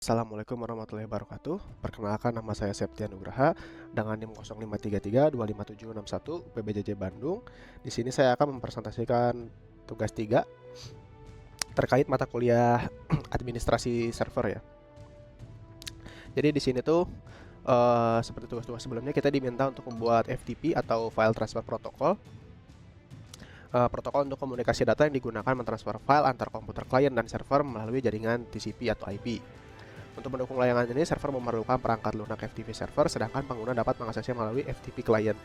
Assalamualaikum warahmatullahi wabarakatuh. Perkenalkan, nama saya Septian Nugraha dengan NIM 0533255761 PBJJ Bandung. Di sini saya akan mempresentasikan tugas 3 terkait mata kuliah administrasi server ya. Jadi di sini tuh seperti tugas-tugas sebelumnya, kita diminta untuk membuat FTP atau File Transfer Protocol. Protokol untuk komunikasi data yang digunakan mentransfer file antar komputer klien dan server melalui jaringan TCP atau IP. Untuk mendukung layanan ini, server memerlukan perangkat lunak FTP server, sedangkan pengguna dapat mengaksesnya melalui FTP client.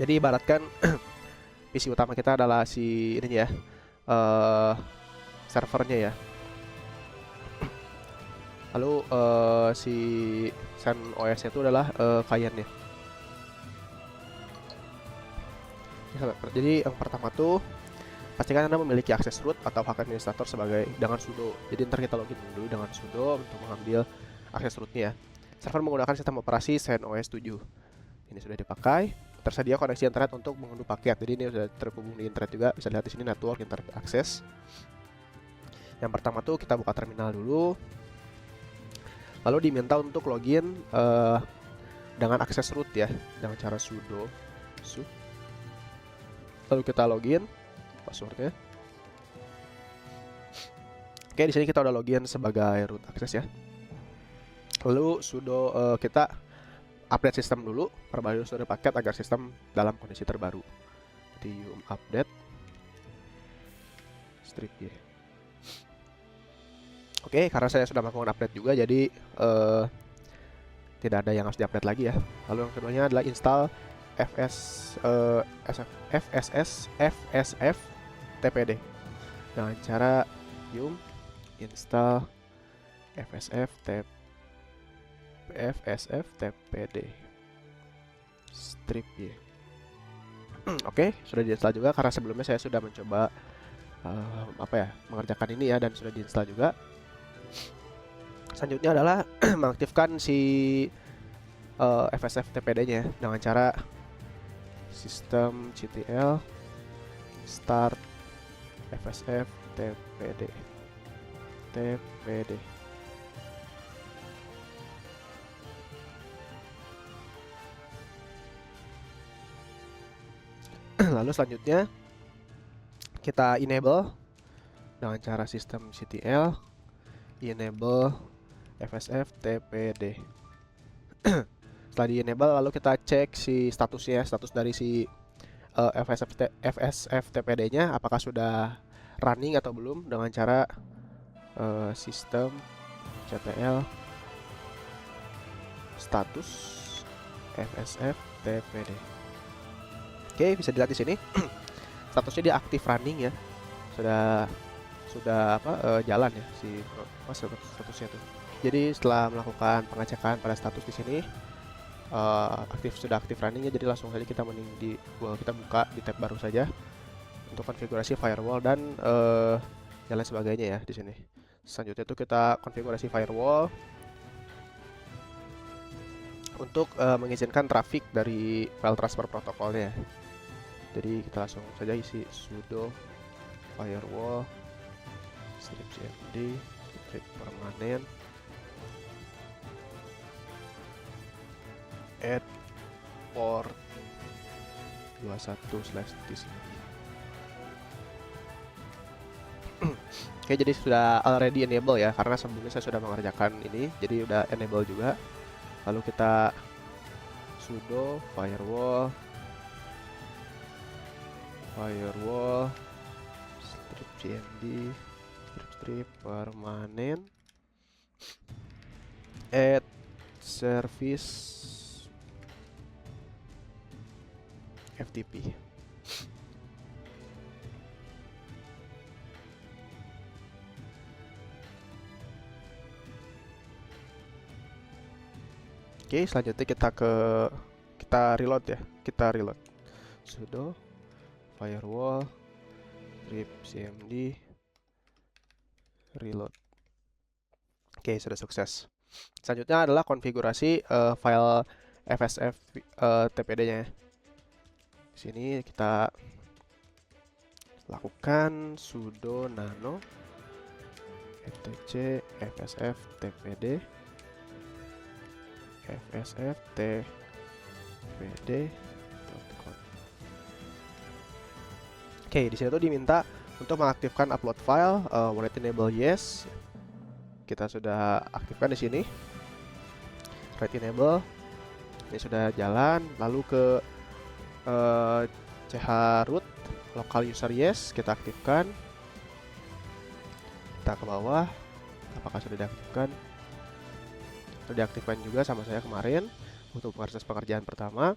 Jadi ibaratkan PC utama kita adalah si ini ya, servernya ya. Lalu si CentOS itu adalah clientnya. Jadi yang pertama tuh, pastikan Anda memiliki akses root atau hak administrator dengan sudo. Jadi ntar kita login dulu dengan sudo untuk mengambil akses rootnya ya. Server menggunakan sistem operasi CentOS 7. Ini sudah dipakai. Tersedia koneksi internet untuk mengunduh paket. Jadi ini sudah terhubung di internet juga. Bisa lihat di sini network internet access. Yang pertama tuh kita buka terminal dulu. Lalu diminta untuk login dengan akses root ya, dengan cara sudo. Lalu kita login passwordnya. Oke, di sini kita udah login sebagai root access ya. Lalu sudo kita update sistem dulu, perbarui unsur paket agar sistem dalam kondisi terbaru. Jadi yum update strip y. Oke, karena saya sudah melakukan update juga, jadi tidak ada yang harus diupdate lagi ya. Lalu yang keduanya adalah install FSF TPD dengan cara yum install FSF TPD strip y. Oke, sudah diinstal juga karena sebelumnya saya sudah mencoba mengerjakan ini ya, dan sudah diinstal juga. Selanjutnya adalah mengaktifkan si FSF TPD-nya dengan cara systemctl start FSF TPD. Lalu selanjutnya kita enable dengan cara systemctl enable FSF TPD. Setelah di enable, lalu kita cek si statusnya, status dari si FSF TPD-nya apakah sudah running atau belum, dengan cara systemctl status FSF TPD. Oke, bisa dilihat di sini statusnya dia aktif running ya, sudah jalan ya si statusnya tuh. Jadi setelah melakukan pengecekan pada status di sini sudah aktif running ya, jadi langsung saja kita kita buka di tab baru saja untuk konfigurasi firewall dan lain sebagainya ya di sini. Selanjutnya itu kita konfigurasi firewall untuk mengizinkan traffic dari file transfer protokolnya. Jadi kita langsung saja isi sudo firewall strip cmd strip permanen add port 21/TCP. Oke, jadi sudah already enable ya, karena sebelumnya saya sudah mengerjakan ini, jadi udah enable juga. Lalu kita sudo firewall strip cmd strip permanen add service FTP. Oke, selanjutnya kita reload ya. Kita reload sudo firewall strip cmd reload. Oke, sudah sukses. Selanjutnya adalah konfigurasi file FSF TPD-nya. Di sini kita lakukan sudo nano etc fsf tpd fsf tpd. Oke, di sini tuh diminta untuk mengaktifkan upload file, wallet enable yes. Kita sudah aktifkan di sini. Write enable. Ini sudah jalan. Lalu ke chroot local user yes, kita aktifkan. Kita ke bawah. Apakah sudah diaktifkan? Sudah diaktifkan juga sama saya kemarin untuk proses pengerjaan pertama.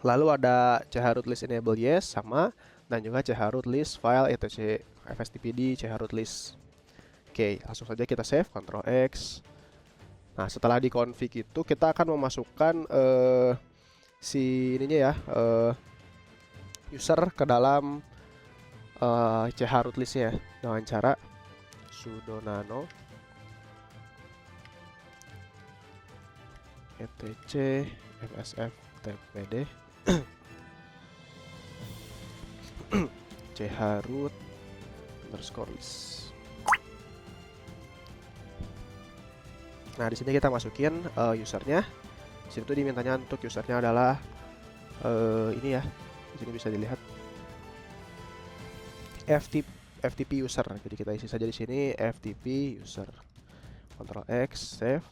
Lalu ada chroot list enable yes sama, dan juga chroot list file etc fstpd chroot list. Oke, langsung saja kita save, Ctrl X. Nah, setelah dikonfig itu kita akan memasukkan si ininya ya, user ke dalam chroot listnya dengan cara sudo nano etc fsf tpd chroot underscore list. Nah, di sini kita masukin usernya. Di situ dimintanya untuk usernya adalah ini ya. Di sini bisa dilihat FTP user. Jadi kita isi saja di sini FTP user. Ctrl X, save.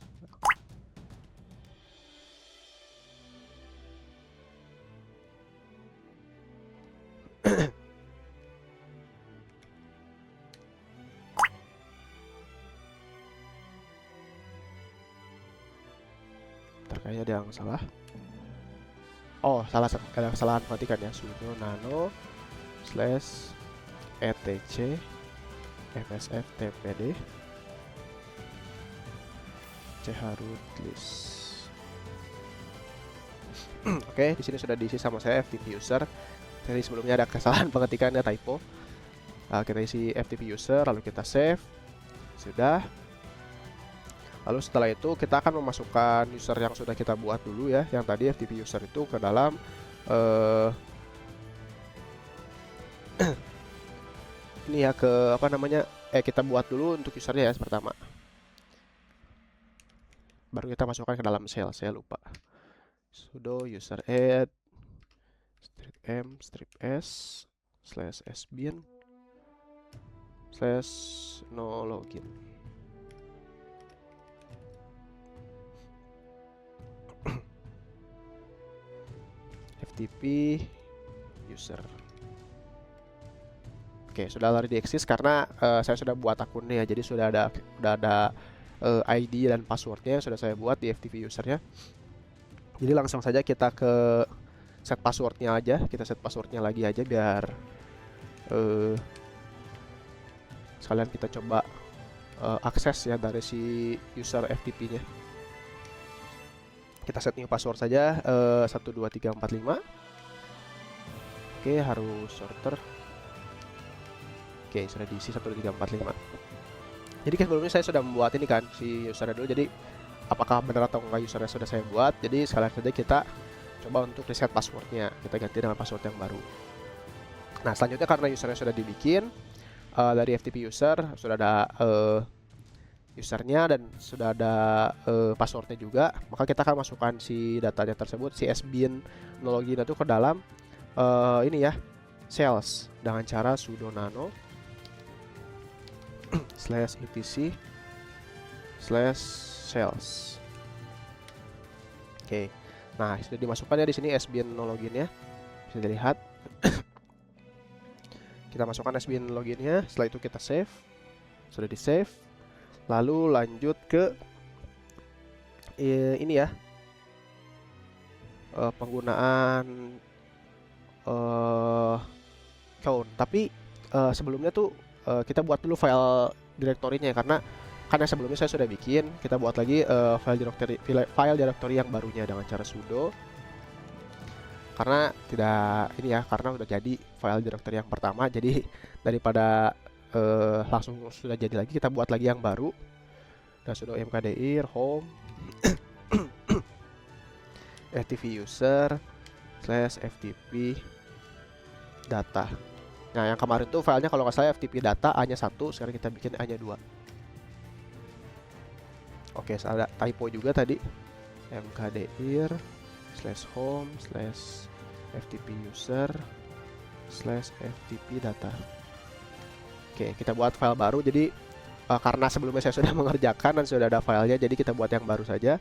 Kayaknya ada yang salah. Oh, salah, ada kesalahan, perhatikan ya. Sudo nano slash etc fsf tpd chroot list. Oke, di sini sudah diisi sama saya FTP user. Jadi sebelumnya ada kesalahan pengetikan ya, typo. Kita isi FTP user, lalu kita save. Sudah. Lalu setelah itu kita akan memasukkan user yang sudah kita buat dulu ya, yang tadi FTP user itu ke dalam ini ya, ke apa namanya, kita buat dulu untuk usernya ya pertama. Baru kita masukkan ke dalam shell, saya lupa. Sudo user add strip m strip s slash sbin slash no login. FTP user. Oke, sudah already exist karena saya sudah buat akunnya ya. Jadi sudah ada ID dan passwordnya yang sudah saya buat di FTP usernya. Jadi langsung saja kita ke set passwordnya aja. Kita set passwordnya lagi aja biar sekalian kita coba akses ya dari si user FTP-nya. Kita set new password saja 12345. Oke, harus shorter. Oke, sudah diisi 12345. Jadi sebelumnya saya sudah membuat ini kan si usernya dulu. Jadi apakah benar atau enggak usernya sudah saya buat. Jadi sekalian saja kita coba untuk reset passwordnya. Kita ganti dengan password yang baru. Nah, selanjutnya karena usernya sudah dibikin dari FTP user, sudah ada usernya dan sudah ada passwordnya juga, maka kita akan masukkan si datanya tersebut, si sbin login itu ke dalam ini ya, sales dengan cara sudo nano slash etc slash sales. Oke, nah sudah dimasukkan ya di sini sbin loginnya, bisa dilihat. Kita masukkan sbin loginnya, setelah itu kita save, sudah di save. Lalu lanjut ke ini ya, penggunaan count. Tapi sebelumnya tuh kita buat dulu file direktorinya karena yang sebelumnya saya sudah bikin. Kita buat lagi file directory yang barunya dengan cara sudo. Karena tidak ini ya, karena udah jadi file directory yang pertama, jadi daripada langsung sudah jadi lagi, kita buat lagi yang baru. Dan sudo mkdir home ftp user slash ftp data. Nah, yang kemarin tuh filenya kalau nggak salah FTP data A-nya 1, sekarang kita bikin A-nya 2. Oke, ada typo juga tadi. mkdir /home /ftp user /ftp data. Oke, kita buat file baru. Jadi karena sebelumnya saya sudah mengerjakan dan sudah ada filenya, jadi kita buat yang baru saja.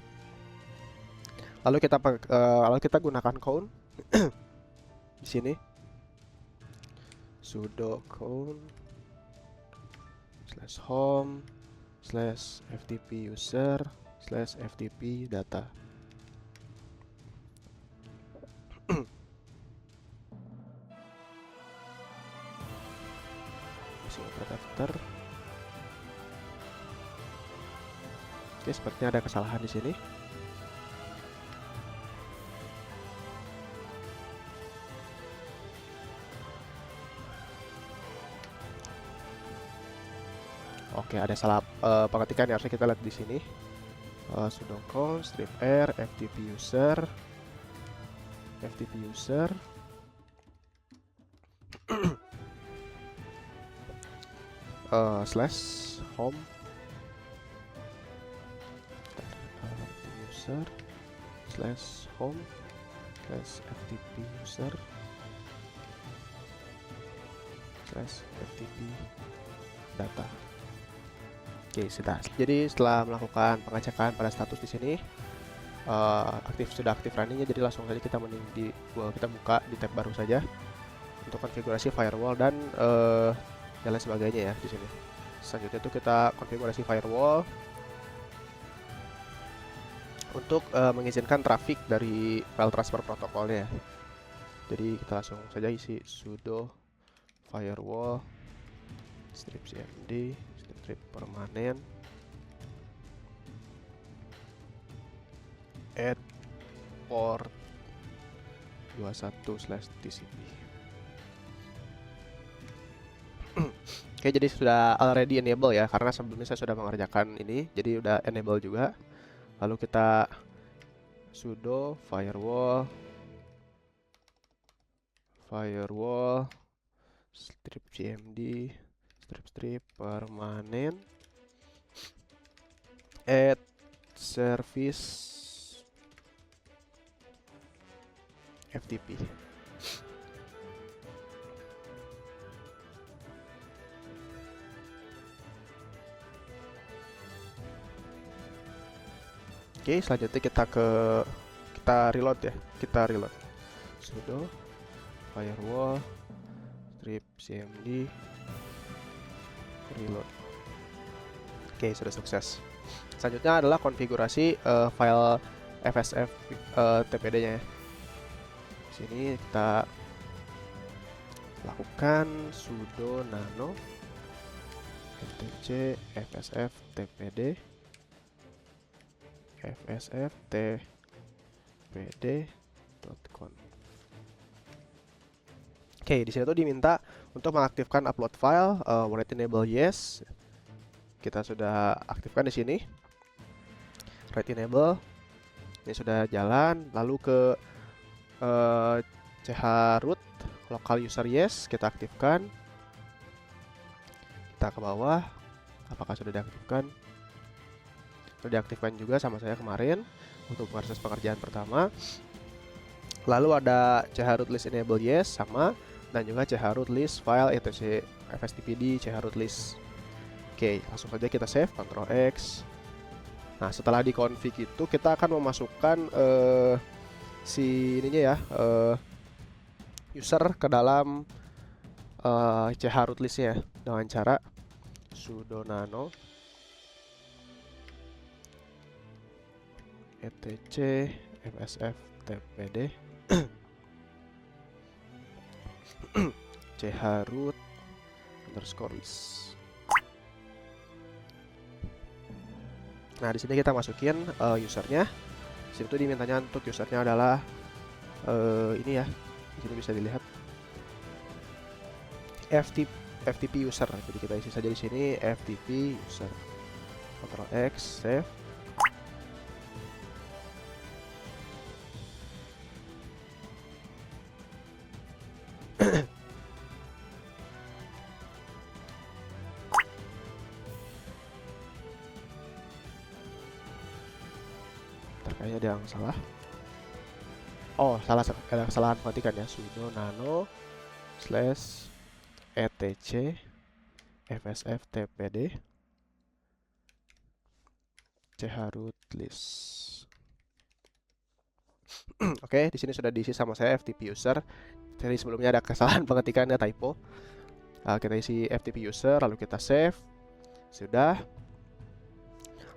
Lalu kita gunakan count di sini. Sudo count /home /ftp user /ftp data. Isi daftar. Oke, sepertinya ada kesalahan di sini. Oke, ada salah pengetikan yang harusnya kita lihat di sini. Sudo count strip r ftp user slash home user slash home slash ftp user slash ftp data. Oke, sudah. Jadi setelah melakukan pengecekan pada status di sini sudah aktif runningnya, jadi langsung saja kita kita buka di tab baru saja untuk konfigurasi firewall dan lain sebagainya ya di sini. Selanjutnya itu kita konfigurasi firewall untuk mengizinkan traffic dari file transfer protokolnya. Jadi kita langsung saja isi sudo firewall strip cmd strip permanen add port 21/tcp. Oke, jadi sudah already enable ya, karena sebelumnya saya sudah mengerjakan ini, jadi udah enable juga. Lalu kita sudo firewall strip cmd strip permanen add service ftp. Oke, selanjutnya kita reload ya. Kita reload. Sudo firewall strip cmd reload. Oke, sudah sukses. Selanjutnya adalah konfigurasi file FSF TPD-nya ya. Di sini kita lakukan sudo nano etc fsf tpd fsf-tpd.conf. Oke, di sini tuh diminta untuk mengaktifkan upload file, write enable yes. Kita sudah aktifkan di sini. Write enable ini sudah jalan. Lalu ke chroot local user yes kita aktifkan. Kita ke bawah, apakah sudah diaktifkan? Sudah diaktifkan juga sama saya kemarin untuk proses pengerjaan pertama. Lalu ada chroot list enable yes sama, dan juga chroot list file etc fstpd chroot list. Oke, langsung saja kita save, Ctrl X. Nah, setelah dikonfig itu kita akan memasukkan si ininya ya, user ke dalam chroot listnya dengan cara sudo nano etc fsf tpd chroot underscore list. Nah, di sini kita masukin usernya. Di situ dimintanya untuk usernya adalah ini ya. Di sini bisa dilihat FTP user. Jadi kita isi saja di sini FTP user. Ctrl X, save. Bentar, kayaknya ada yang salah. Oh, salah, ada kesalahan pengetikkan ya. Sudo nano slash etc fsf tpd chroot list. Oke, di sini sudah diisi sama saya FTP user. Jadi sebelumnya ada kesalahan pengetikannya, typo. Kita isi FTP user, lalu kita save. Sudah.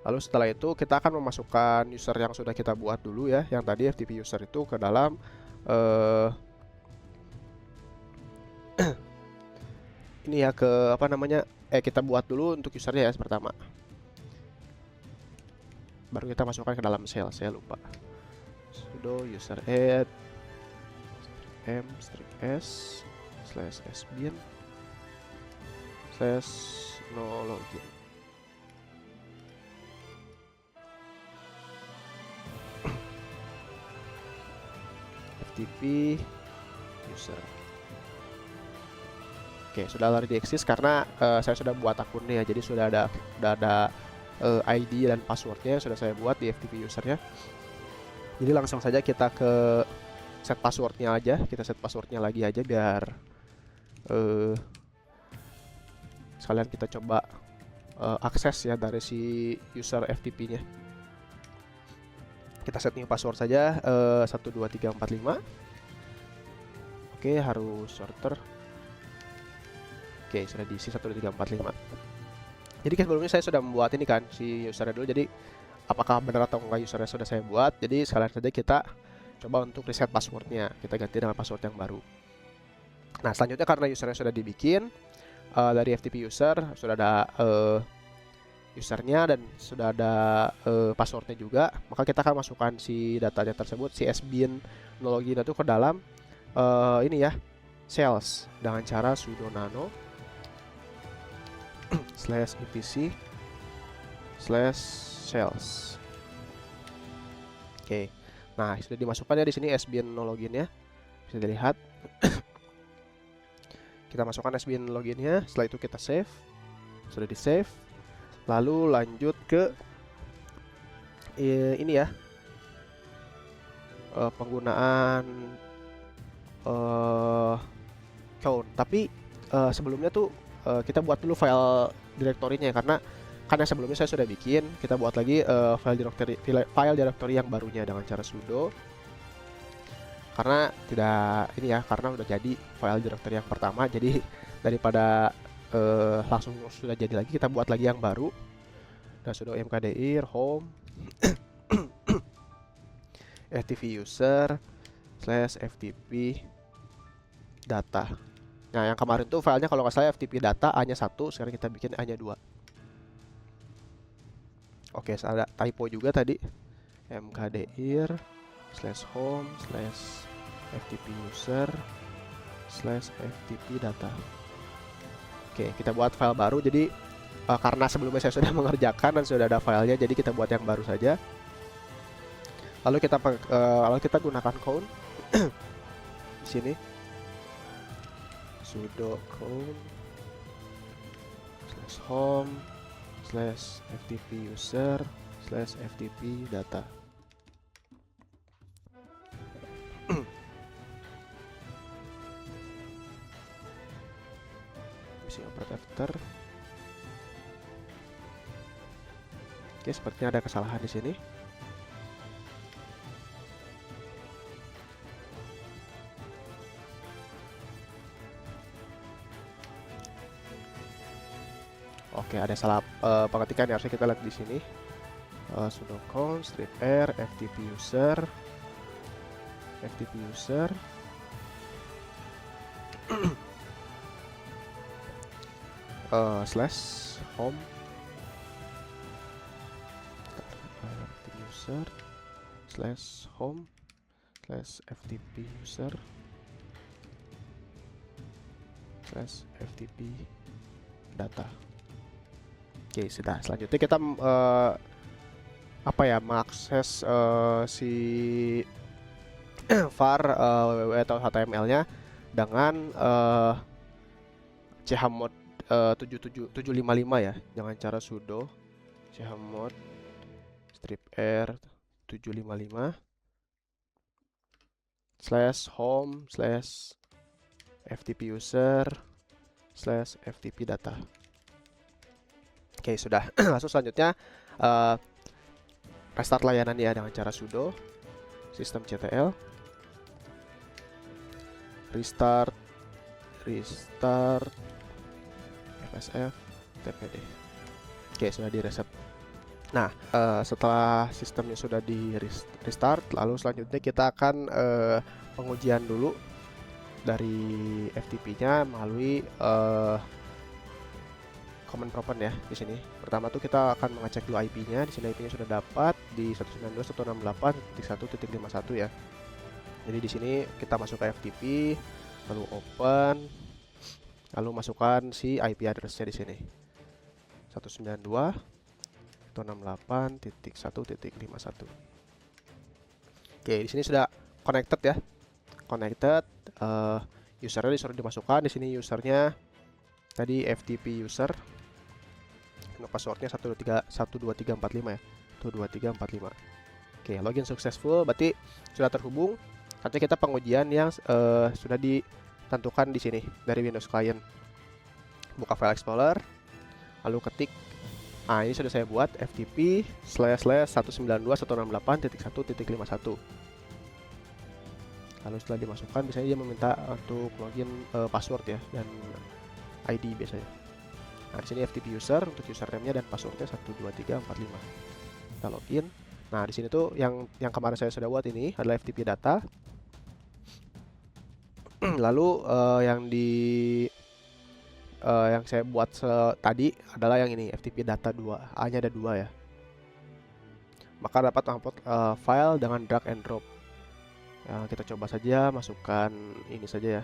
Lalu setelah itu kita akan memasukkan user yang sudah kita buat dulu ya, yang tadi FTP user itu ke dalam ini ya, ke apa namanya, kita buat dulu untuk usernya ya pertama. Baru kita masukkan ke dalam shell, saya lupa. Sudo user add m -s / sbin / no login. FTP user. Oke, sudah already exist karena saya sudah buat akunnya, jadi sudah ada ID dan passwordnya sudah saya buat di FTP usernya. Jadi langsung saja kita ke set passwordnya aja, kita set passwordnya lagi aja biar sekalian kita coba akses ya dari si user FTP-nya. Kita set new password saja 12345. Oke, harus sorter. Oke, sudah diisi 12345. Jadi sebelumnya saya sudah membuat ini kan si usernya dulu, jadi apakah benar atau enggak usernya sudah saya buat. Jadi sekalian saja kita coba untuk reset passwordnya, kita ganti dengan password yang baru. Nah, selanjutnya karena usernya sudah dibikin dari FTP user, sudah ada usernya dan sudah ada passwordnya juga, maka kita akan masukkan si datanya tersebut, si sbin login itu ke dalam ini ya, shells dengan cara sudo nano /etc /shells. Oke, nah sudah dimasukkannya di sini sbin loginnya, bisa dilihat. Kita masukkan sbin loginnya, setelah itu kita save, sudah di save. Lalu lanjut ke ini ya, penggunaan count. Tapi sebelumnya tuh kita buat dulu file direktorinya, karena yang sebelumnya saya sudah bikin. Kita buat lagi file directory yang barunya dengan cara sudo, karena tidak ini ya, karena udah jadi file directory yang pertama, jadi daripada langsung sudah jadi lagi, kita buat lagi yang baru. Dan sudo mkdir home FTP user /ftp data. Nah, yang kemarin tuh filenya kalau nggak salah FTP data hanya 1, sekarang kita bikin hanya 2. Oke, ada typo juga tadi, mkdir /home /ftp user /ftp data. Oke, kita buat file baru. Jadi karena sebelumnya saya sudah mengerjakan dan sudah ada filenya, jadi kita buat yang baru saja. Lalu kita gunakan count di sini. Sudo count /home /ftp user /ftp data. Misi operate after. Oke, sepertinya ada kesalahan di sini. Oke, ada salah pengetikan yang harusnya kita lihat di sini. Sudo count strip r ftp user slash home user /home /ftp user /ftp data. Oke, sudah. Selanjutnya kita mengakses si var www atau html-nya dengan chmod 755 ya, dengan cara sudo chmod strip r 755 /home /ftp user /ftp data. Oke, sudah. Langsung selanjutnya restart layanan ya dengan cara sudo systemctl restart fsf tpd. Oke, sudah di reset. Nah, setelah sistemnya sudah di restart, lalu selanjutnya kita akan pengujian dulu dari FTP-nya melalui command prompt ya di sini. Pertama tuh kita akan mengecek dulu IP-nya. Di sini IP-nya sudah dapat di 192.168.1.51 ya. Jadi di sini kita masuk ke FTP, lalu open, lalu masukkan si IP address-nya di sini. 192.168.1.51. Oke, di sini sudah connected ya. Connected, usernya disuruh dimasukkan. Di sini usernya tadi FTP user. Passwordnya 12345 ya. 12345. Oke, login successful, berarti sudah terhubung. Nanti kita pengujian yang sudah ditentukan di sini dari Windows Client. Buka File Explorer, lalu ketik. Nah, ini sudah saya buat FTP //192.168.1.51. Lalu setelah dimasukkan, biasanya dia meminta untuk login password ya dan ID biasanya. Nah, di sini FTP user untuk username-nya dan passwordnya 12345. Kita login. Nah, di sini tuh yang kemarin saya sudah buat ini adalah FTP data. Lalu yang saya buat tadi adalah yang ini FTP data 2. A-nya ada 2 ya. Maka dapat upload file dengan drag and drop. Ya, kita coba saja masukkan ini saja ya.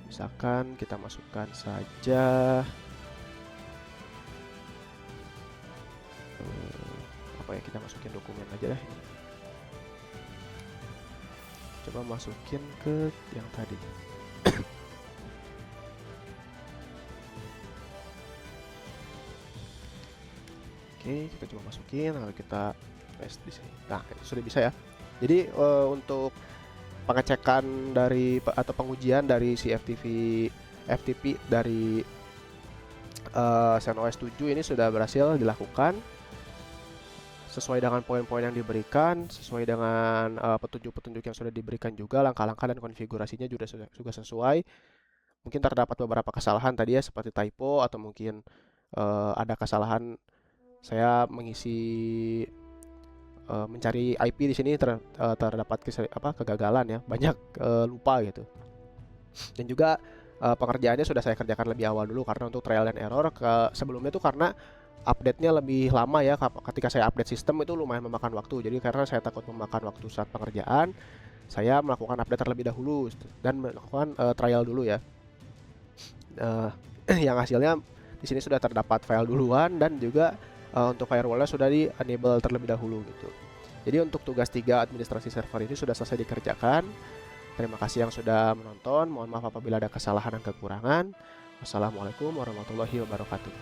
Misalkan kita masukkan saja apa ya, kita masukin dokumen aja deh ini. Coba masukin ke yang tadi. Oke, kita coba masukin, lalu kita paste di sini. Nah, itu sudah bisa ya. Jadi untuk pengecekan dari atau pengujian dari si FTP dari CentOS 7 ini sudah berhasil dilakukan sesuai dengan poin-poin yang diberikan, sesuai dengan petunjuk-petunjuk yang sudah diberikan juga, langkah-langkah dan konfigurasinya juga sesuai. Mungkin terdapat beberapa kesalahan tadi ya, seperti typo atau mungkin ada kesalahan saya mengisi mencari IP di sini terdapat kegagalan ya, banyak lupa gitu. Dan juga pengerjaannya sudah saya kerjakan lebih awal dulu karena untuk trial and error. Sebelumnya tuh karena update-nya lebih lama ya, ketika saya update sistem itu lumayan memakan waktu. Jadi karena saya takut memakan waktu saat pengerjaan, saya melakukan update terlebih dahulu dan melakukan trial dulu ya. Yang hasilnya di sini sudah terdapat file duluan dan juga untuk firewall-nya sudah di-enable terlebih dahulu gitu. Jadi untuk tugas 3 administrasi server ini sudah selesai dikerjakan. Terima kasih yang sudah menonton. Mohon maaf apabila ada kesalahan dan kekurangan. Wassalamualaikum warahmatullahi wabarakatuh.